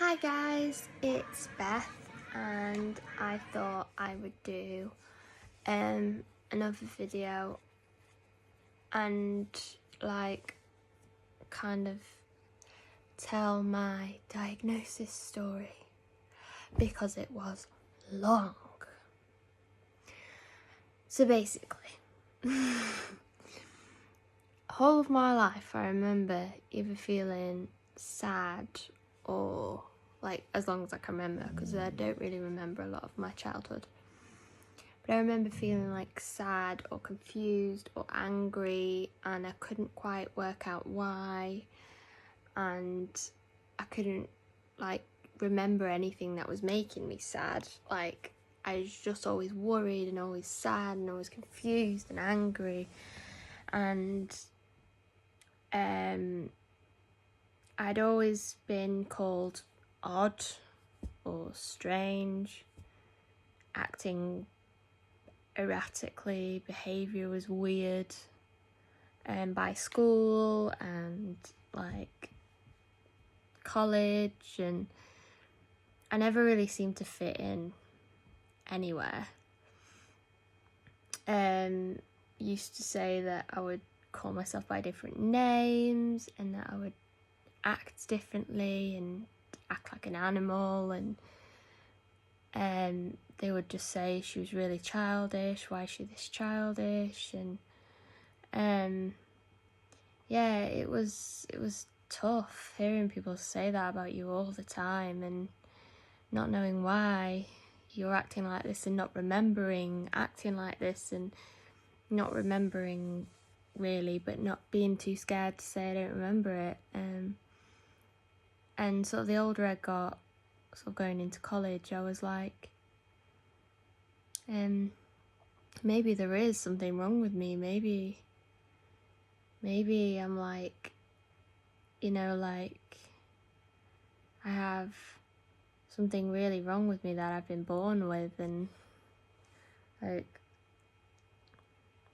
Hi guys, it's Beth and I thought I would do another video and kind of tell my diagnosis story because it was long. So basically, whole of my life I remember either feeling sad or as long as I can remember, because I don't really remember a lot of my childhood, but I remember feeling sad or confused or angry, and I couldn't quite work out why, and I couldn't remember anything that was making me sad. I was just always worried and always sad and always confused and angry, and I'd always been called odd or strange, acting erratically, behaviour was weird, by school and college, and I never really seemed to fit in anywhere. Used to say that I would call myself by different names and that I would act differently and act like an animal, and they would just say she was really childish, why is she this childish, and yeah, it was tough hearing people say that about you all the time and not knowing why you're acting like this and not remembering acting like this, and not remembering really, but not being too scared to say I don't remember it. And sort of the older I got, sort of going into college, I was like, maybe there is something wrong with me. Maybe I'm I have something really wrong with me that I've been born with, and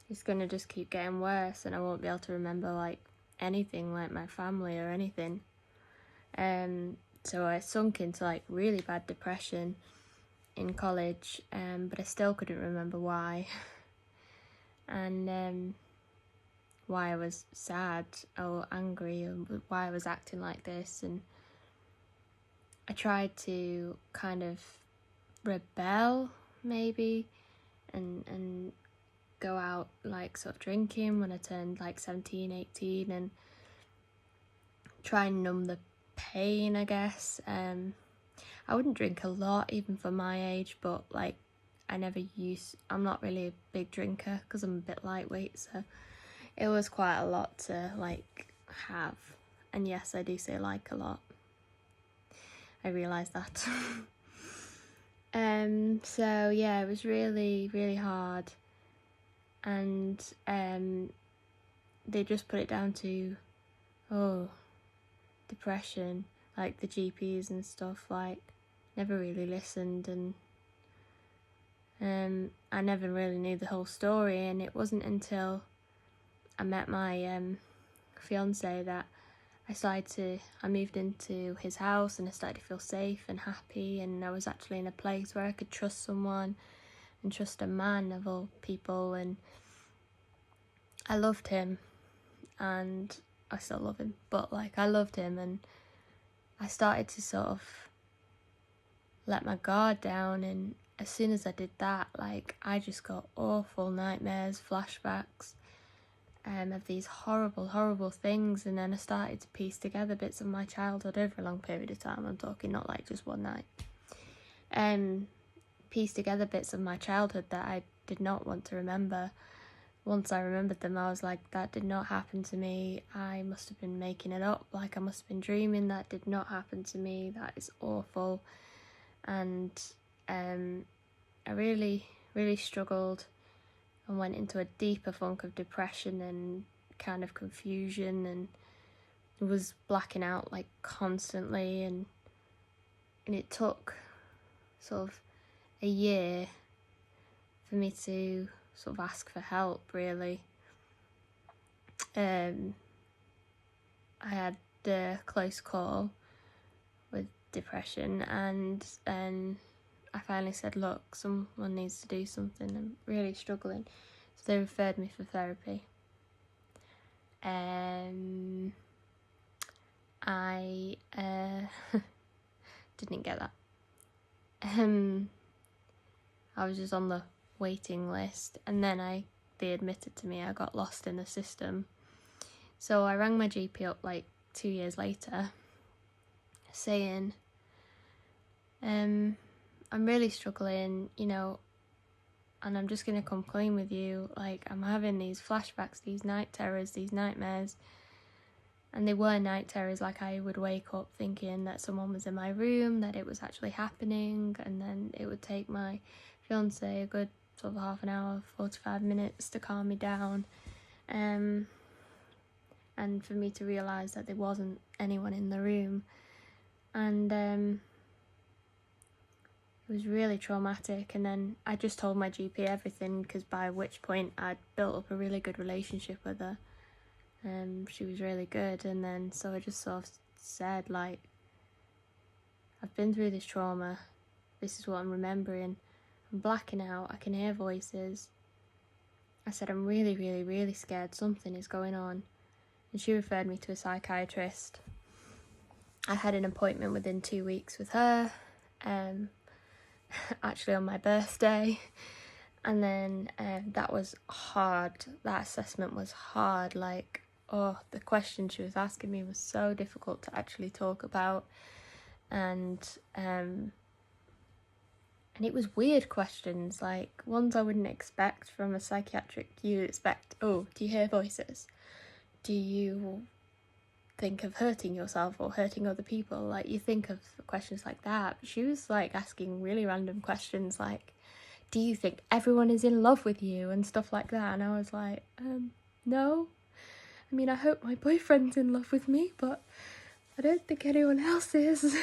it's gonna just keep getting worse, and I won't be able to remember anything, my family or anything. So I sunk into really bad depression in college, but I still couldn't remember why, and why I was sad or angry, or why I was acting like this. And I tried to kind of rebel maybe, and go out sort of drinking when I turned 17, 18, and try and numb the pain, I guess. I wouldn't drink a lot even for my age, but I'm not really a big drinker because I'm a bit lightweight, so it was quite a lot to have. And yes, I do say a lot, I realise that. So yeah, it was really, really hard, and they just put it down to depression, the GPs and stuff never really listened, and I never really knew the whole story. And it wasn't until I met my fiance that I moved into his house, and I started to feel safe and happy, and I was actually in a place where I could trust someone and trust a man of all people, and I loved him, and I still love him, but I loved him, and I started to sort of let my guard down, and as soon as I did that, I just got awful nightmares, flashbacks, of these horrible, horrible things. And then I started to piece together bits of my childhood over a long period of time. I'm talking not just one night. Piece together bits of my childhood that I did not want to remember. Once I remembered them, I was like, that did not happen to me. I must have been making it up. I must have been dreaming. That did not happen to me. That is awful. And I really, really struggled and went into a deeper funk of depression and kind of confusion, and was blacking out constantly, and it took sort of a year for me to sort of ask for help, really. I had a close call with depression, and then I finally said, look, someone needs to do something, I'm really struggling. So they referred me for therapy. I didn't get that. I was just on the waiting list, and then they admitted to me I got lost in the system. So I rang my GP up like 2 years later, saying, I'm really struggling, you know, and I'm just going to come clean with you. Like, I'm having these flashbacks, these night terrors, these nightmares. And they were night terrors, like I would wake up thinking that someone was in my room, that it was actually happening, and then it would take my fiance a good sort of half an hour, 45 minutes to calm me down. And for me to realise that there wasn't anyone in the room. And it was really traumatic. And then I just told my GP everything, because by which point I'd built up a really good relationship with her. She was really good. And then so I just sort of said, like, I've been through this trauma, this is what I'm remembering, I'm blacking out, I can hear voices. I said, I'm really, really, really scared something is going on. And she referred me to a psychiatrist. I had an appointment within 2 weeks with her, actually on my birthday. And then that was hard. That assessment was hard. Like, the questions she was asking me was so difficult to actually talk about. And it was weird questions, like ones I wouldn't expect from a psychiatric. You expect, do you hear voices? Do you think of hurting yourself or hurting other people? Like, you think of questions like that. But she was like asking really random questions, like, do you think everyone is in love with you and stuff like that? And I was like, no. I mean, I hope my boyfriend's in love with me, but I don't think anyone else is.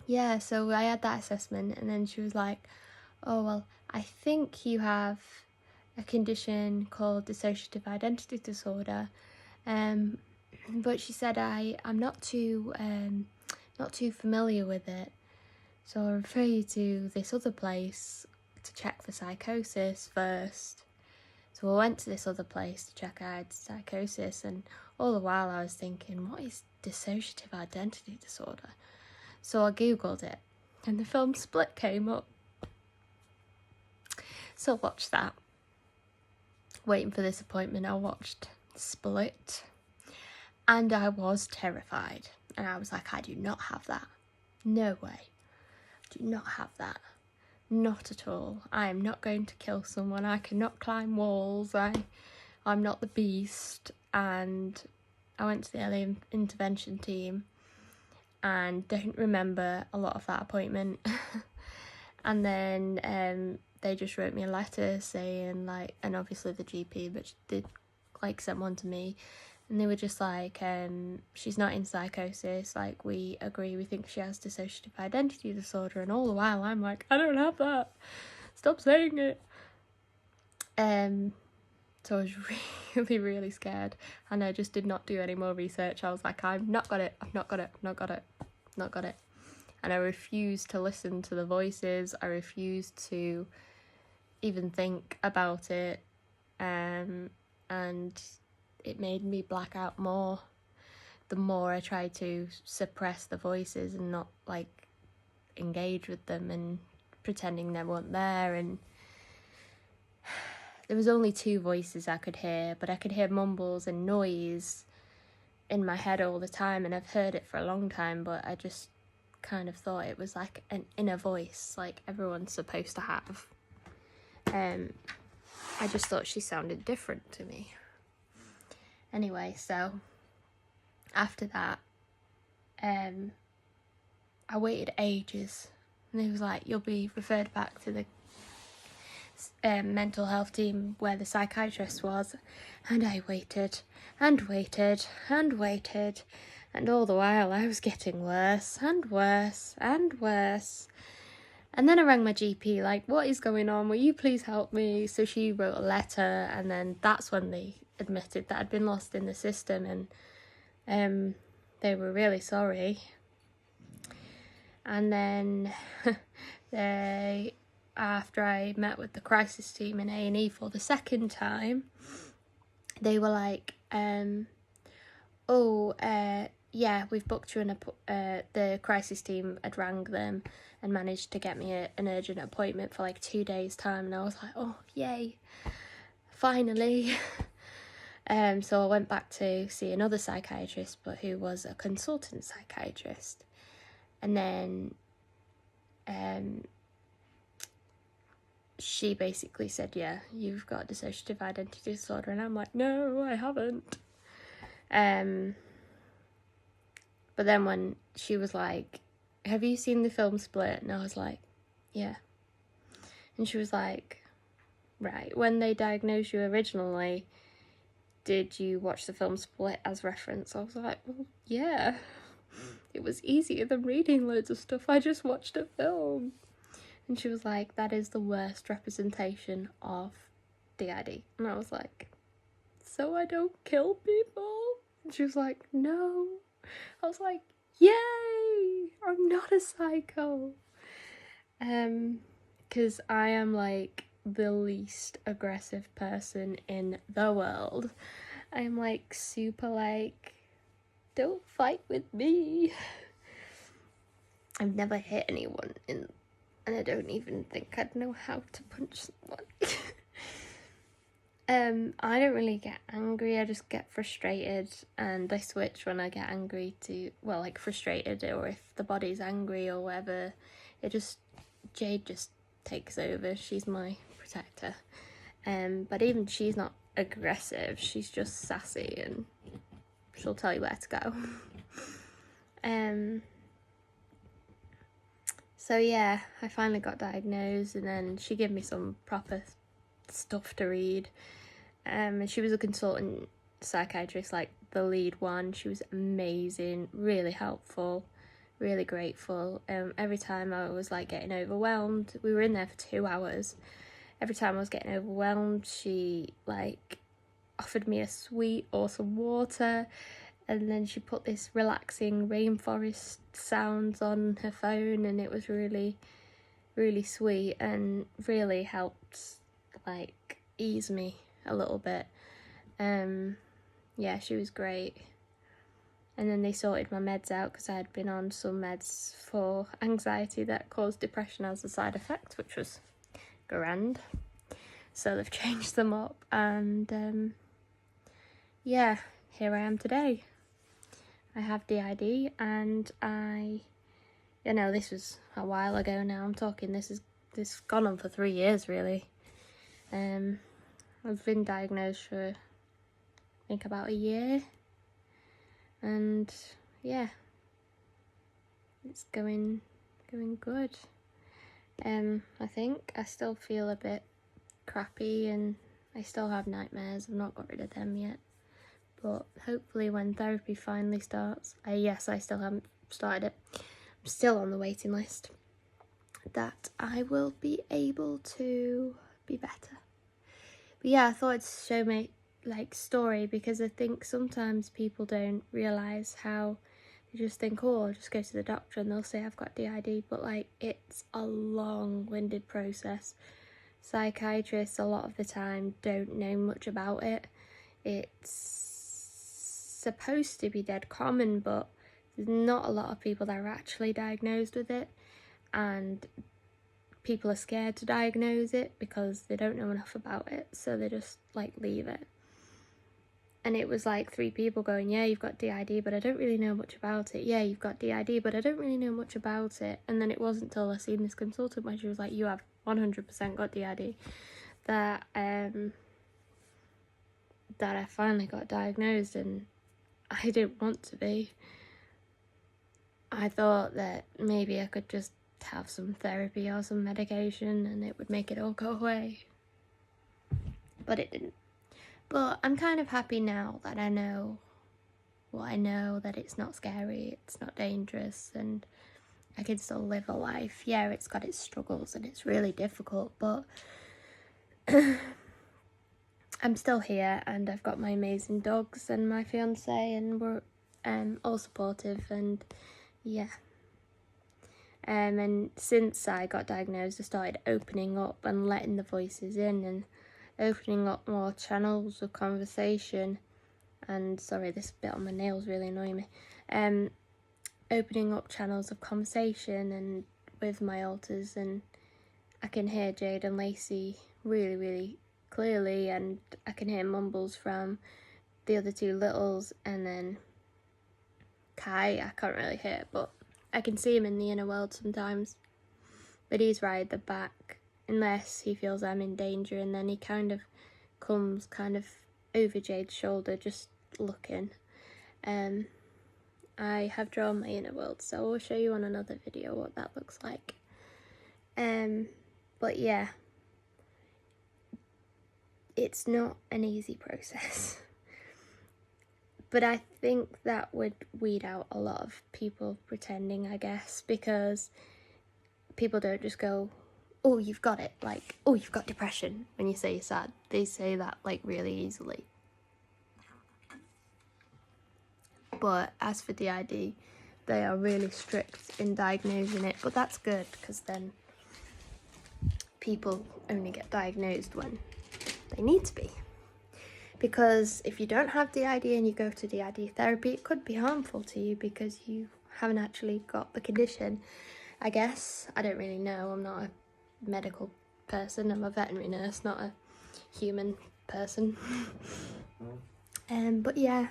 Yeah, so I had that assessment, and then she was like, oh, well, I think you have a condition called dissociative identity disorder. But she said I'm not too familiar with it. So I'll refer you to this other place to check for psychosis first. So I went to this other place to check I had psychosis, and all the while I was thinking, what is dissociative identity disorder? So I googled it, and the film Split came up. So I watched that. Waiting for this appointment, I watched Split, and I was terrified. And I was like, I do not have that. No way. Do not have that. Not at all. I am not going to kill someone. I cannot climb walls. I'm not the beast. And I went to the early intervention team and don't remember a lot of that appointment. And then they just wrote me a letter saying, like, and obviously the GP, but she did like send one to me. And they were just like, she's not in psychosis, like, we agree, we think she has dissociative identity disorder. And all the while I'm like, I don't have that, stop saying it. So I was really, really scared, and I just did not do any more research. I was like, I've not got it. And I refused to listen to the voices. I refused to even think about it. And it made me black out more. The more I tried to suppress the voices and not, like, engage with them and pretending they weren't there. And there was only 2 voices I could hear, but I could hear mumbles and noise in my head all the time, and I've heard it for a long time, but I just kind of thought it was like an inner voice, like everyone's supposed to have. I just thought she sounded different to me. Anyway, so after that, I waited ages, and he was like, you'll be referred back to the mental health team where the psychiatrist was. And I waited and waited and waited, and all the while I was getting worse and worse and worse. And then I rang my GP, like, what is going on? Will you please help me? So she wrote a letter, and then that's when they admitted that I'd been lost in the system. And they were really sorry. And then after I met with the crisis team in A&E for the second time, they were like, yeah, we've booked you the crisis team had rang them and managed to get me an urgent appointment for like 2 days time, and I was like, oh yay, finally. So I went back to see another psychiatrist, but who was a consultant psychiatrist, and then she basically said, yeah, you've got dissociative identity disorder, and I'm like, no, I haven't. But then when she was like, have you seen the film Split? And I was like, yeah. And she was like, right, when they diagnosed you originally, did you watch the film Split as reference? I was like, well, yeah. It was easier than reading loads of stuff. I just watched a film. And she was like, that is the worst representation of DID. And I was like, so I don't kill people? And she was like, no. I was like, yay! I'm not a psycho. Because I am like the least aggressive person in the world. I am like super like, don't fight with me. I've never hit anyone and I don't even think I'd know how to punch someone. I don't really get angry, I just get frustrated, and I switch when I get angry to, well, like frustrated, or if the body's angry or whatever, Jade just takes over. She's my protector. But even she's not aggressive, she's just sassy and she'll tell you where to go. So yeah, I finally got diagnosed, and then she gave me some proper stuff to read. And she was a consultant psychiatrist, like the lead one. She was amazing, really helpful, really grateful. Every time I was like getting overwhelmed, we were in there for 2 hours. Every time I was getting overwhelmed, she like offered me a sweet or some water, and then she put this relaxing rainforest sounds on her phone, and it was really, really sweet and really helped like ease me a little bit. Yeah, she was great. And then they sorted my meds out because I had been on some meds for anxiety that caused depression as a side effect, which was grand. So they've changed them up, and yeah, here I am today. I have DID, and this was a while ago now. I'm talking, this has gone on for 3 years really. I've been diagnosed for, I think, about a year, and yeah, it's going good. I think I still feel a bit crappy and I still have nightmares. I've not got rid of them yet, but hopefully when therapy finally starts, I still haven't started it, I'm still on the waiting list, that I will be able to be better. But yeah, I thought I'd show my like story, because I think sometimes people don't realise how they just think, oh, I'll just go to the doctor and they'll say I've got DID, but like it's a long-winded process. Psychiatrists a lot of the time don't know much about it. It's supposed to be dead common, but there's not a lot of people that are actually diagnosed with it, and people are scared to diagnose it because they don't know enough about it, so they just like leave it. And it was like 3 people going, yeah, you've got DID, but I don't really know much about it. Yeah, you've got DID, but I don't really know much about it. And then it wasn't until I seen this consultant when she was like, you have 100% got DID, that I finally got diagnosed. And I didn't want to be. I thought that maybe I could just have some therapy or some medication and it would make it all go away. But it didn't. But I'm kind of happy now that I know what I know, that it's not scary, it's not dangerous, and I can still live a life. Yeah, it's got its struggles and it's really difficult, but I'm still here, and I've got my amazing dogs and my fiance, and all supportive, and yeah. And since I got diagnosed, I started opening up and letting the voices in, and opening up more channels of conversation. And sorry, this bit on my nails really annoying me. Opening up channels of conversation and with my alters, and I can hear Jade and Lacey really, really clearly, and I can hear mumbles from the other two littles, and then Kai I can't really hear, but I can see him in the inner world sometimes. But he's right at the back, unless he feels I'm in danger, and then he kind of comes over Jade's shoulder, just looking. I have drawn my inner world, so I will show you on another video what that looks like. But yeah, it's not an easy process. But I think that would weed out a lot of people pretending, I guess, because people don't just go, oh, you've got it, like, oh, you've got depression when you say you're sad. They say that, like, really easily. But as for DID, they are really strict in diagnosing it, but that's good, because then people only get diagnosed when they need to be. Because if you don't have DID and you go to DID therapy, it could be harmful to you because you haven't actually got the condition. I guess, I don't really know, I'm not a medical person, I'm a veterinary nurse, not a human person. But yeah,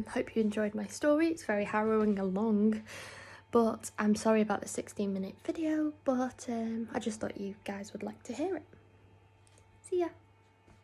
hope you enjoyed my story. It's very harrowing and long, but I'm sorry about the 16-minute video, but I just thought you guys would like to hear it. See ya!